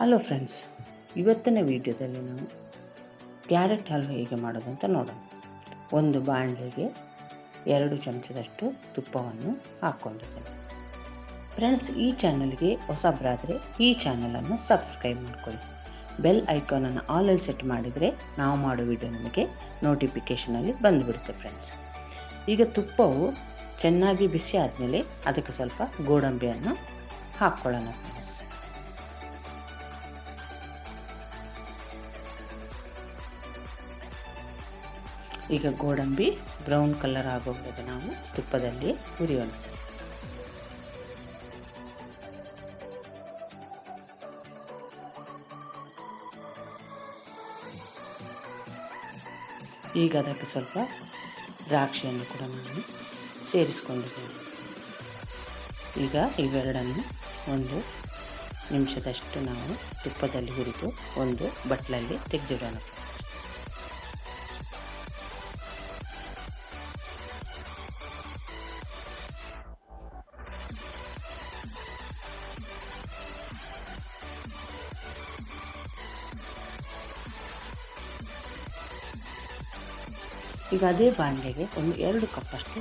Hello friends, ಇವತ್ತಿನ ವಿಡಿಯೋದಲ್ಲಿ ನಾವು ಕ್ಯಾರೆಟ್ ಹಲ್ವ ಹೇಗೆ ಮಾಡೋದಂತ ನೋಡೋಣ. ಒಂದು ಬಾಣಲೆಗೆ 2 ಚಮಚದಷ್ಟು ತುಪ್ಪವನ್ನು ಹಾಕ್ಕೊಂಡಿದ್ದೇನೆ. ಫ್ರೆಂಡ್ಸ್, ಈ ಚಾನಲ್ಗೆ ಹೊಸಬರಾದರೆ ಈ ಚಾನಲನ್ನು ಸಬ್ಸ್ಕ್ರೈಬ್ ಮಾಡ್ಕೊಳ್ಳಿ. ಬೆಲ್ ಐಕಾನನ್ನು ಆಲಲ್ಲಿ ಸೆಟ್ ಮಾಡಿದರೆ ನಾವು ಮಾಡೋ ವಿಡಿಯೋ ನಿಮಗೆ ನೋಟಿಫಿಕೇಷನಲ್ಲಿ ಬಂದುಬಿಡುತ್ತೆ. ಫ್ರೆಂಡ್ಸ್, ಈಗ ತುಪ್ಪವು ಚೆನ್ನಾಗಿ ಬಿಸಿ ಆದಮೇಲೆ ಅದಕ್ಕೆ ಸ್ವಲ್ಪ ಗೋಡಂಬಿಯನ್ನು ಹಾಕ್ಕೊಳ್ಳೋಣ. ಫ್ರೆಂಡ್ಸ್, ಈಗ ಗೋಡಂಬಿ ಬ್ರೌನ್ ಕಲರ್ ಆಗೋವರೆಗೆ ನಾವು ತುಪ್ಪದಲ್ಲಿ ಹುರಿಯೋಣ. ಈಗ ಅದಕ್ಕೆ ಸ್ವಲ್ಪ ದ್ರಾಕ್ಷಿಯನ್ನು ಕೂಡ ನಾನು ಸೇರಿಸ್ಕೊಂಡಿದ್ದೇನೆ. ಈಗ ಇವೆರಡನ್ನು 1 ನಿಮಿಷದಷ್ಟು ನಾವು ತುಪ್ಪದಲ್ಲಿ ಹುರಿದು ಒಂದು ಬಟ್ಲಲ್ಲಿ ತೆಗೆದಿಡೋಣ. ಈಗ ಅದೇ ಬಾಣಲೆಗೆ 2 ಕಪ್ಪಷ್ಟು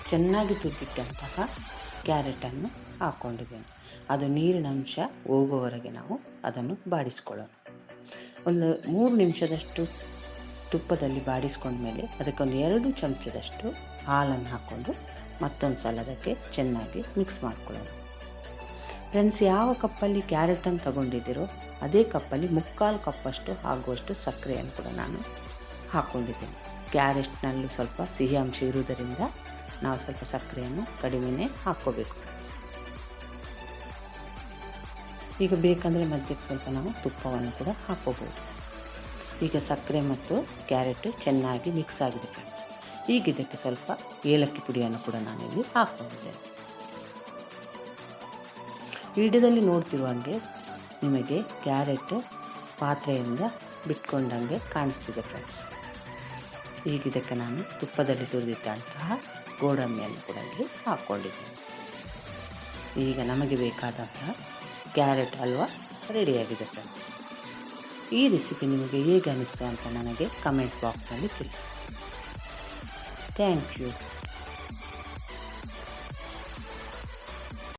ಚೆನ್ನಾಗಿ ತುರಿದಿಟ್ಟಂತಹ ಕ್ಯಾರೆಟನ್ನು ಹಾಕ್ಕೊಂಡಿದ್ದೇನೆ. ಅದು ನೀರಿನ ಅಂಶ ಹೋಗುವವರೆಗೆ ನಾವು ಅದನ್ನು ಬಾಡಿಸ್ಕೊಳ್ಳೋಣ. 3 ನಿಮಿಷದಷ್ಟು ತುಪ್ಪದಲ್ಲಿ ಬಾಡಿಸ್ಕೊಂಡ್ಮೇಲೆ ಅದಕ್ಕೆ 2 ಚಮಚದಷ್ಟು ಹಾಲನ್ನು ಹಾಕ್ಕೊಂಡು ಮತ್ತೊಂದು ಸಲ ಅದಕ್ಕೆ ಚೆನ್ನಾಗಿ ಮಿಕ್ಸ್ ಮಾಡ್ಕೊಳ್ಳೋಣ. ಫ್ರೆಂಡ್ಸ್, ಯಾವ ಕಪ್ಪಲ್ಲಿ ಕ್ಯಾರೆಟನ್ನು ತಗೊಂಡಿದ್ದೀರೋ ಅದೇ ಕಪ್ಪಲ್ಲಿ 3/4 ಕಪ್ಪಷ್ಟು ಆಗುವಷ್ಟು ಸಕ್ಕರೆಯನ್ನು ಕೂಡ ನಾನು ಹಾಕ್ಕೊಂಡಿದ್ದೇನೆ. ಕ್ಯಾರೆಟ್ನಲ್ಲೂ ಸ್ವಲ್ಪ ಸಿಹಿ ಅಂಶ ಇರುವುದರಿಂದ ನಾವು ಸ್ವಲ್ಪ ಸಕ್ಕರೆಯನ್ನು ಕಡಿಮೆನೇ ಹಾಕ್ಕೋಬೇಕು. ಫ್ರೆಂಡ್ಸ್, ಈಗ ಬೇಕಂದರೆ ಮಧ್ಯಕ್ಕೆ ಸ್ವಲ್ಪ ನಾವು ತುಪ್ಪವನ್ನು ಕೂಡ ಹಾಕ್ಕೋಬೋದು. ಈಗ ಸಕ್ಕರೆ ಮತ್ತು ಕ್ಯಾರೆಟ್ ಚೆನ್ನಾಗಿ ಮಿಕ್ಸ್ ಆಗಿದೆ. ಫ್ರೆಂಡ್ಸ್, ಈಗ ಇದಕ್ಕೆ ಸ್ವಲ್ಪ ಏಲಕ್ಕಿ ಪುಡಿಯನ್ನು ಕೂಡ ನಾನಿಲ್ಲಿ ಹಾಕ್ಕೊಂಡಿದ್ದೇನೆ. ವಿಡಿಯೋದಲ್ಲಿ ನೋಡ್ತಿರುವಂಗೆ ನಿಮಗೆ ಕ್ಯಾರೆಟ್ ಪಾತ್ರೆಯಿಂದ ಬಿಟ್ಕೊಂಡಂಗೆ ಕಾಣಿಸ್ತಿದೆ. ಫ್ರೆಂಡ್ಸ್, ಈಗ ಇದಕ್ಕೆ ನಾನು ತುಪ್ಪದಲ್ಲಿ ತುರಿದಿಟ್ಟಂತಹ ಗೋಡಂಬಿಯನ್ನು ಕೂಡ ಇಲ್ಲಿ ಹಾಕ್ಕೊಂಡಿದ್ದೇನೆ. ಈಗ ನಮಗೆ ಬೇಕಾದಂತಹ ಕ್ಯಾರೆಟ್ ಹಲ್ವ ರೆಡಿಯಾಗಿದೆ. ಫ್ರೆಂಡ್ಸ್, ಈ ರೆಸಿಪಿ ನಿಮಗೆ ಹೇಗೆ ಅನ್ನಿಸ್ತು ಅಂತ ನನಗೆ ಕಮೆಂಟ್ ಬಾಕ್ಸ್ನಲ್ಲಿ ತಿಳಿಸಿ. Thank you.